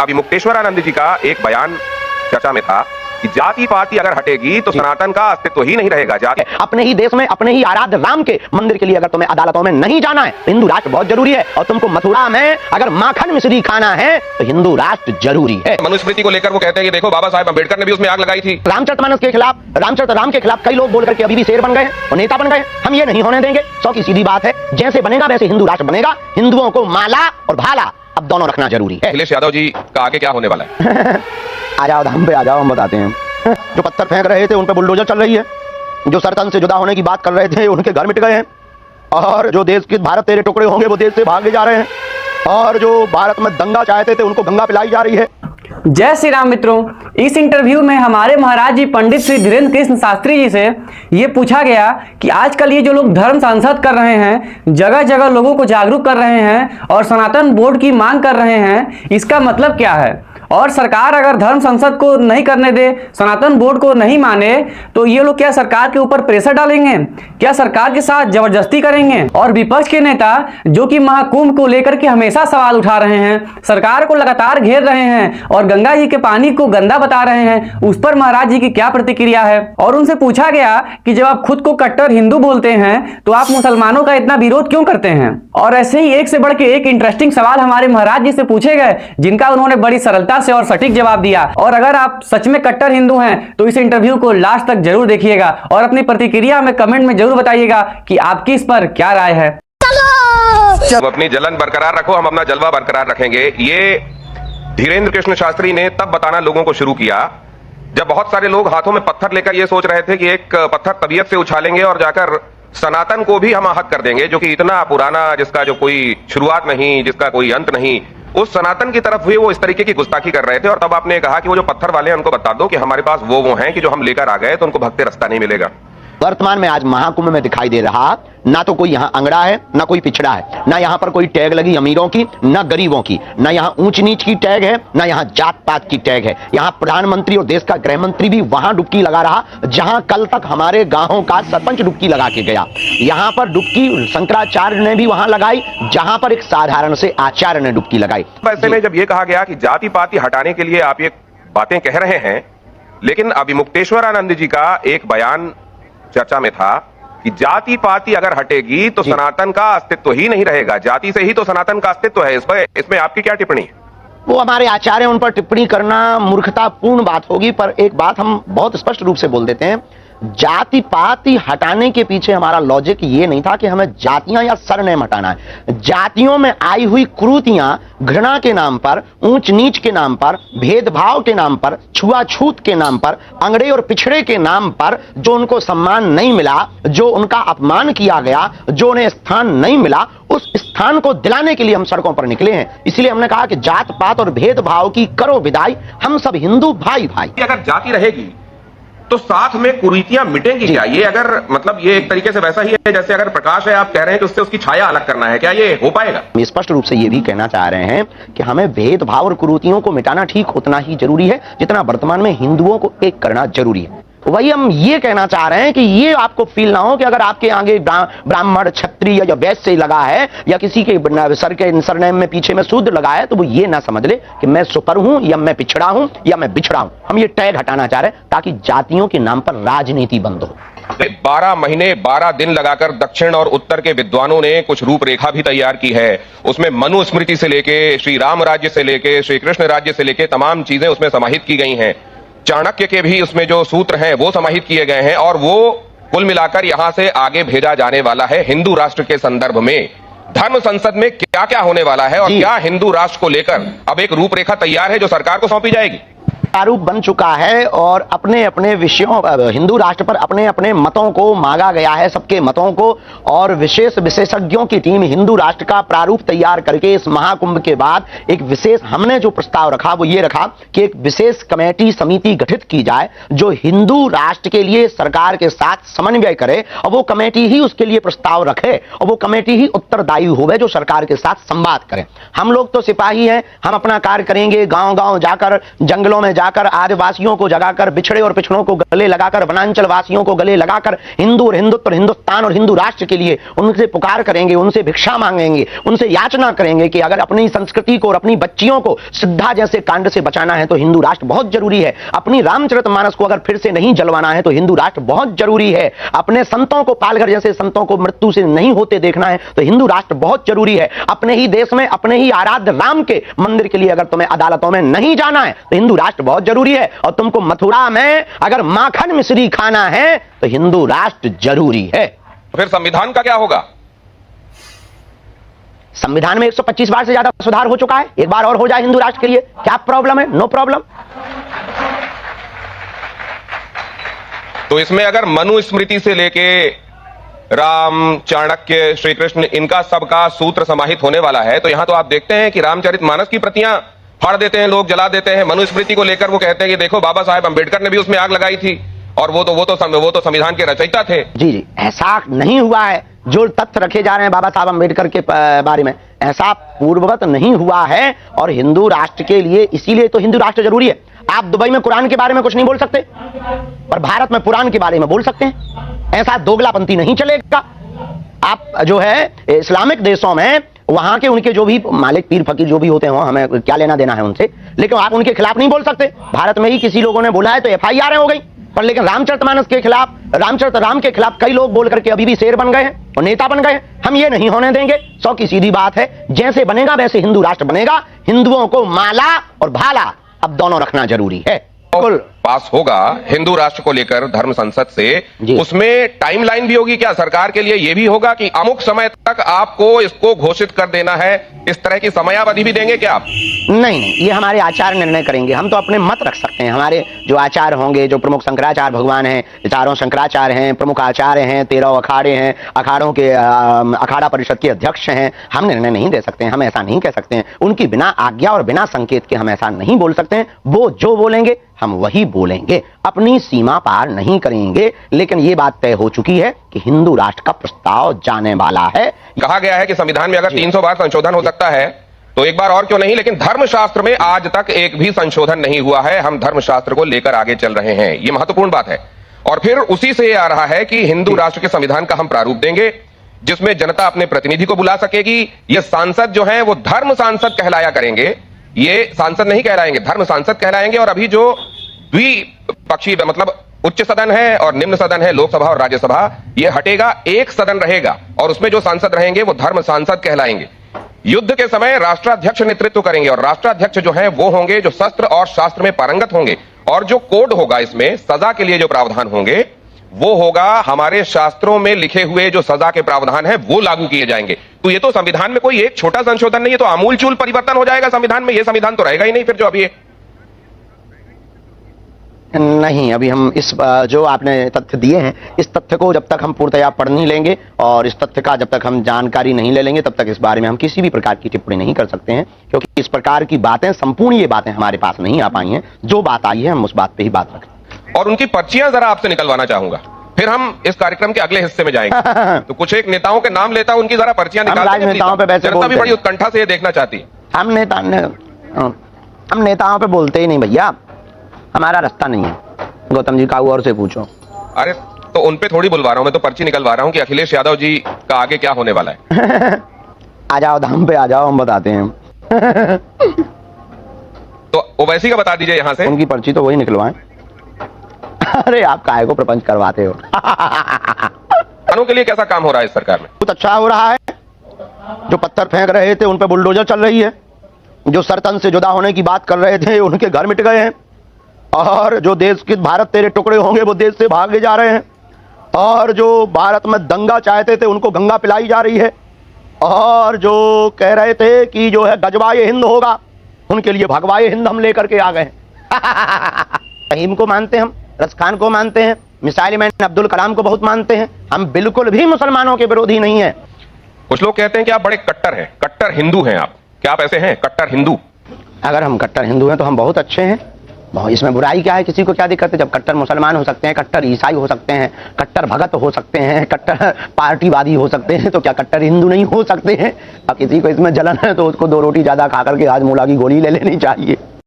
अभी मुक्तेश्वरानंद जी का एक बयान चर्चा में था कि जाति पाति अगर हटेगी तो सनातन का अस्तित्व ही नहीं रहेगा। जाति अपने ही देश में अपने ही आराध्य राम के मंदिर के लिए अगर तुम्हें अदालतों में नहीं जाना है, हिंदू राष्ट्र बहुत जरूरी है। और तुमको मथुरा में अगर माखन मिश्री खाना है तो हिंदू राष्ट्र जरूरी है। मनुस्मृति को लेकर वो कहते हैं कि देखो बाबा साहेब अम्बेडकर ने भी उसमें आग लगाई थी। रामचरितमानस के खिलाफ, रामचरित राम के खिलाफ कई लोग बोल करके अभी भी शेर बन गए और नेता बन गए। हम ये नहीं होने देंगे। सौ की सीधी बात है, जैसे बनेगा वैसे हिंदू राष्ट्र बनेगा। हिंदुओं को माला और भाला अब दोनों रखना जरूरी है। अखिलेश यादव जी का आगे क्या होने वाला है? आ जाओ धाम पे, आ जाओ, हम बताते हैं। जो पत्थर फेंक रहे थे उन पे बुलडोजर चल रही है। जो सरतन से जुदा होने की बात कर रहे थे उनके घर मिट गए हैं। और जो देश के भारत तेरे टुकड़े होंगे वो देश से भागे जा रहे हैं। और जो भारत में दंगा चाहते थे उनको गंगा पिलाई जा रही है। जय श्री राम मित्रों, इस इंटरव्यू में हमारे महाराज जी पंडित श्री धीरेन्द्र कृष्ण शास्त्री जी से ये पूछा गया कि आजकल ये जो लोग धर्म संसद कर रहे हैं, जगह जगह लोगों को जागरूक कर रहे हैं और सनातन बोर्ड की मांग कर रहे हैं, इसका मतलब क्या है। और सरकार अगर धर्म संसद को नहीं करने दे, सनातन बोर्ड को नहीं माने, तो ये लोग क्या सरकार के ऊपर प्रेशर डालेंगे, क्या सरकार के साथ जबरदस्ती करेंगे। और विपक्ष के नेता जो कि महाकुंभ को लेकर के हमेशा सवाल उठा रहे हैं, सरकार को लगातार घेर रहे हैं और गंगा जी के पानी को गंदा बता रहे हैं, उस पर महाराज जी की क्या प्रतिक्रिया है। और उनसे पूछा गया कि जब आप खुद को कट्टर हिंदू बोलते हैं तो आप मुसलमानों का इतना विरोध क्यों करते हैं। और ऐसे ही एक से बढ़ के एक इंटरेस्टिंग सवाल हमारे महाराज जी से पूछे गए, जिनका उन्होंने बड़ी सरलता से और सटीक जवाब दिया। और अगर आप सच में कट्टर हिंदू हैं तो इस इंटरव्यू को लास्ट तक जरूर देखिएगा और अपनी प्रतिक्रिया में कमेंट में जरूर बताइएगा कि आपकी इस पर क्या राय है। तुम अपनी जलन बरकरार रखो, हम अपना जलवा बरकरार रखेंगे। ये धीरेन्द्र कृष्ण शास्त्री ने तब बताना लोगों को शुरू किया जब बहुत सारे लोग हाथों में पत्थर लेकर ये सोच रहे थे कि एक पत्थर तबीयत से उछालेंगे और जाकर सनातन को भी हम आहत कर देंगे, जो कि इतना पुराना, जिसका जो कोई शुरुआत नहीं, जिसका कोई अंत नहीं। उस सनातन की तरफ हुए वो इस तरीके की गुस्ताखी कर रहे थे। और तब आपने कहा कि वो जो पत्थर वाले हैं उनको बता दो कि हमारे पास वो हैं कि जो हम लेकर आ गए तो उनको भगते रास्ता नहीं मिलेगा। वर्तमान में आज महाकुंभ में दिखाई दे रहा, ना तो कोई यहाँ अंगड़ा है, ना कोई पिछड़ा है, ना यहाँ पर कोई टैग लगी अमीरों की, ना गरीबों की, ना यहाँ ऊंच नीच की टैग है, ना यहाँ जात पात की टैग है। यहाँ प्रधानमंत्री और देश का गृह मंत्री भी वहां डुबकी लगा रहा जहां कल तक हमारे गांवों का सरपंच डुबकी लगा के गया। यहाँ पर डुबकी शंकराचार्य ने भी वहां लगाई जहां पर एक साधारण से आचार्य ने डुबकी लगाई। ऐसे में जब ये कहा गया कि जाति पाति हटाने के लिए आप ये बातें कह रहे हैं, लेकिन अभी मुक्तेश्वरानंद जी का एक बयान चर्चा में था कि जाति पाति अगर हटेगी तो सनातन का अस्तित्व ही नहीं रहेगा। जाति से ही तो सनातन का अस्तित्व है। इसमें आपकी क्या टिप्पणी? वो हमारे आचार्य, उन पर टिप्पणी करना मूर्खतापूर्ण बात होगी। पर एक बात हम बहुत स्पष्ट रूप से बोल देते हैं, जाति पाति हटाने के पीछे हमारा लॉजिक ये नहीं था कि हमें जातियां या सरनेम हटाना है। जातियों में आई हुई कुरीतियां घृणा के नाम पर, ऊंच नीच के नाम पर, भेदभाव के नाम पर, छुआछूत के नाम पर, अंगड़े और पिछड़े के नाम पर जो उनको सम्मान नहीं मिला, जो उनका अपमान किया गया, जो उन्हें स्थान नहीं मिला, उस स्थान को दिलाने के लिए हम सड़कों पर निकले हैं। इसलिए हमने कहा कि जात पात और भेदभाव की करो विदाई, हम सब हिंदू भाई भाई। अगर जाति रहेगी तो साथ में कुरीतियां मिटेंगी क्या? ये अगर मतलब ये एक तरीके से वैसा ही है जैसे अगर प्रकाश है, आप कह रहे हैं कि उससे उसकी छाया अलग करना है, क्या ये हो पाएगा? हम स्पष्ट रूप से ये भी कहना चाह रहे हैं कि हमें भेदभाव और कुरीतियों को मिटाना ठीक उतना ही जरूरी है जितना वर्तमान में हिंदुओं को एक करना जरूरी है। वही हम ये कहना चाह रहे हैं कि ये आपको फील ना हो कि अगर आपके आगे ब्राह्मण, क्षत्रिय या वैश्य लगा है या किसी के सर के सरनेम में पीछे में शूद्र लगा है तो वो ये ना समझ ले कि मैं सुपर हूं या मैं पिछड़ा हूं या मैं बिछड़ा हूं। हम ये टैग हटाना चाह रहे हैं ताकि जातियों के नाम पर राजनीति बंद हो। 12 महीने 12 दिन लगाकर दक्षिण और उत्तर के विद्वानों ने कुछ रूपरेखा भी तैयार की है। उसमें मनुस्मृति से लेके श्री राम राज्य से लेके श्री कृष्ण राज्य से लेके तमाम चीजें उसमें समाहित की गई हैं। चाणक्य के भी उसमें जो सूत्र हैं वो समाहित किए गए हैं और वो कुल मिलाकर यहां से आगे भेजा जाने वाला है हिंदू राष्ट्र के संदर्भ में। धर्म संसद में क्या क्या होने वाला है और क्या हिंदू राष्ट्र को लेकर अब एक रूपरेखा तैयार है जो सरकार को सौंपी जाएगी। प्रारूप बन चुका है और अपने अपने विषयों, हिंदू राष्ट्र पर अपने अपने मतों को मांगा गया है, सबके मतों को। और विशेष विशेषज्ञों की टीम हिंदू राष्ट्र का प्रारूप तैयार करके इस महाकुंभ के बाद एक विशेष, हमने जो प्रस्ताव रखा वो ये रखा कि एक विशेष कमेटी समिति गठित की जाए जो हिंदू राष्ट्र के लिए सरकार के साथ समन्वय करे और वो कमेटी ही उसके लिए प्रस्ताव रखे और वो कमेटी ही उत्तरदायी होवे जो सरकार के साथ संवाद करे। हम लोग तो सिपाही हैं, हम अपना कार्य करेंगे, गांव गांव जाकर, जंगलों में जाकर आदिवासियों को जगाकर, बिछड़े और पिछड़ों को गले लगाकर, वनांचल वासियों को गले लगाकर हिंदू और हिंदुत्व, हिंदुस्तान और हिंदू राष्ट्र के लिए उनसे पुकार करेंगे, उनसे भिक्षा मांगेंगे, उनसे याचना करेंगे कि अगर अपनी संस्कृति को और अपनी बच्चियों को सिद्धा जैसे कांड से बचाना है तो हिंदू राष्ट्र बहुत जरूरी है। अपनी रामचरितमानस को अगर फिर से नहीं जलवाना है तो हिंदू राष्ट्र बहुत जरूरी है। अपने संतों को, पालघर जैसे संतों को मृत्यु से नहीं होते देखना है तो हिंदू राष्ट्र बहुत जरूरी है। अपने ही देश में, अपने ही आराध्य राम के मंदिर के लिए अगर तुम्हें अदालतों में नहीं जाना है तो हिंदू राष्ट्र बहुत जरूरी है। और तुमको मथुरा में अगर माखन मिश्री खाना है तो हिंदू राष्ट्र जरूरी है। फिर संविधान का क्या होगा? संविधान में 125 बार से ज्यादा सुधार हो चुका है, एक बार और हो जाए हिंदू राष्ट्र के लिए, क्या प्रॉब्लम है? No problem. तो इसमें अगर मनुस्मृति से लेके राम, चाणक्य, श्री कृष्ण, इनका सबका सूत्र समाहित होने वाला है, तो यहां तो आप देखते हैं कि रामचरितमानस की प्रतियां फाड़ देते हैं लोग, जला देते हैं। मनुस्मृति को लेकर वो कहते हैं कि देखो बाबा साहेब अंबेडकर ने भी उसमें आग लगाई थी और वो तो संविधान के रचयिता थे। जी जी, ऐसा नहीं हुआ है। जो तथ्य रखे जा रहे हैं बाबा साहब अंबेडकर के बारे में, ऐसा पूर्ववत नहीं हुआ है। और हिंदू राष्ट्र के लिए, इसीलिए तो हिंदू राष्ट्र जरूरी है। आप दुबई में कुरान के बारे में कुछ नहीं बोल सकते, पर भारत में पुराण के बारे में बोल सकते हैं। ऐसा दोगलापंथी नहीं चलेगा। आप जो है इस्लामिक देशों में, वहां के उनके जो भी मालिक, पीर फकीर जो भी होते हो, हमें क्या लेना देना है उनसे, लेकिन आप उनके खिलाफ नहीं बोल सकते। भारत में ही किसी लोगों ने बोला है तो FIR हो गई, पर लेकिन रामचरितमानस के खिलाफ, राम के खिलाफ कई लोग बोल करके अभी भी शेर बन गए हैं और नेता बन गए हैं। हम ये नहीं होने देंगे। 100 की सीधी बात है, जैसे बनेगा वैसे हिंदू राष्ट्र बनेगा। हिंदुओं को माला और भाला अब दोनों रखना जरूरी है। पास होगा हिंदू राष्ट्र को लेकर धर्म संसद से, उसमें टाइमलाइन भी होगी क्या? सरकार के लिए यह भी होगा कि अमुक समय तक आपको इसको घोषित कर देना है, इस तरह की समयावधि भी देंगे क्या आप? नहीं, ये हमारे आचार्य निर्णय करेंगे। हम तो अपने मत रख सकते हैं। हमारे जो आचार्य होंगे, जो प्रमुख शंकराचार्य भगवान हैं, चारों शंकराचार्य हैं, प्रमुख आचार्य हैं, 13 अखाड़े हैं, अखाड़ों के अखाड़ा परिषद के अध्यक्ष हैं, हम निर्णय नहीं दे सकते हैं। हम ऐसा नहीं कह सकते हैं। उनकी बिना आज्ञा और बिना संकेत के हम ऐसा नहीं बोल सकते हैं। वो जो बोलेंगे हम वही बोलेंगे, अपनी सीमा पार नहीं करेंगे। लेकिन ये बात तय हो चुकी है कि हिंदू राष्ट्र का प्रस्ताव जाने वाला है। कहा गया है कि संविधान में अगर 300 बार संशोधन हो सकता है तो एक बार और क्यों नहीं, लेकिन धर्मशास्त्र में आज तक एक भी संशोधन नहीं हुआ है। हम धर्मशास्त्र को लेकर आगे चल रहे हैं, ये महत्वपूर्ण बात है। और फिर उसी से आ रहा है कि हिंदू राष्ट्र के संविधान का हम प्रारूप देंगे जिसमें जनता अपने प्रतिनिधि को बुला सकेगी। ये सांसद जो हैं वो धर्म सांसद कहलाया करेंगे, ये सांसद नहीं कहलाएंगे, धर्म सांसद कहलाएंगे। और अभी जो द्विपक्षीय मतलब उच्च सदन है और निम्न सदन है, लोकसभा और राज्यसभा, ये हटेगा, एक सदन रहेगा और उसमें जो सांसद रहेंगे वो धर्म सांसद कहलाएंगे। युद्ध के समय राष्ट्राध्यक्ष नेतृत्व करेंगे और राष्ट्राध्यक्ष जो है वो होंगे जो शस्त्र और शास्त्र में पारंगत होंगे। और जो कोड होगा, इसमें सजा के लिए जो प्रावधान होंगे वो होगा हमारे शास्त्रों में लिखे हुए जो सजा के प्रावधान है वो लागू किए जाएंगे। तो ये तो संविधान में कोई एक छोटा संशोधन नहीं है, तो आमूलचूल परिवर्तन हो जाएगा संविधान में। ये संविधान तो रहेगा ही नहीं फिर जो अभी है। नहीं, अभी हम इस जो आपने तथ्य दिए हैं, इस तथ्य को जब तक हम पूर्णतया पढ़ नहीं लेंगे और इस तथ्य का जब तक हम जानकारी नहीं ले लेंगे, तब तक इस बारे में हम किसी भी प्रकार की टिप्पणी नहीं कर सकते हैं। क्योंकि इस प्रकार की बातें, संपूर्ण ये बातें हमारे पास नहीं आ पाई हैं। जो बात आई है हम उस बात पे ही बात रखें। और उनकी पर्चियां जरा आपसे निकलवाना चाहूंगा, फिर हम इस कार्यक्रम के अगले हिस्से में जाएंगे। तो कुछ एक नेताओं के नाम लेता हूं, उनकी जरा पर्चियां निकालते हैं। नेताओं पे वैसे जनता भी बड़ी उत्कंठा से ये देखना चाहती है। हम नेताओं पे बोलते ही नहीं भैया, हमारा रास्ता नहीं है। गौतम जी का और से पूछो। अरे तो उन पे थोड़ी बुलवा रहा हूं, मैं तो पर्ची निकलवा रहा हूं कि अखिलेश यादव जी का आगे क्या होने वाला है। आ जाओ धाम पे, आ जाओ, हम बताते हैं। तो ओवैसी का बता दीजिए यहां से। उनकी पर्ची तो वही निकलवाएं। अरे आप काहे को प्रपंच करवाते हो। किसानों के लिए कैसा काम हो रहा है इस सरकार में? बहुत अच्छा हो रहा है। जो पत्थर फेंक रहे थे उन पे बुलडोजर चल रही है। जो सरतन से जुदा होने की बात कर रहे थे उनके घर मिट गए हैं। और जो देश के भारत तेरे टुकड़े होंगे वो देश से भागे जा रहे हैं। और जो भारत में दंगा चाहते थे उनको गंगा पिलाई जा रही है। और जो कह रहे थे कि जो है गजवाए हिंद होगा, उनके लिए भगवाए हिंद हम लेकर के आ गए हैं। रहीम को मानते हैं, हम रसखान को मानते हैं, मिसाइल मैन अब्दुल कलाम को बहुत मानते हैं। हम बिल्कुल भी मुसलमानों के विरोधी नहीं है। कुछ लोग कहते हैं कि आप बड़े कट्टर हैं, कट्टर हिंदू हैं आप। क्या आप ऐसे हैं, कट्टर हिंदू? अगर हम कट्टर हिंदू हैं तो हम बहुत अच्छे हैं। इसमें बुराई क्या है? किसी को क्या दिक्कत है? जब कट्टर मुसलमान हो सकते हैं, कट्टर ईसाई हो सकते हैं, कट्टर भगत हो सकते हैं, कट्टर पार्टीवादी हो सकते हैं, तो क्या कट्टर हिंदू नहीं हो सकते हैं? अब किसी को इसमें जलन है तो उसको 2 रोटी ज्यादा खा करके आज मूला की गोली ले लेनी चाहिए।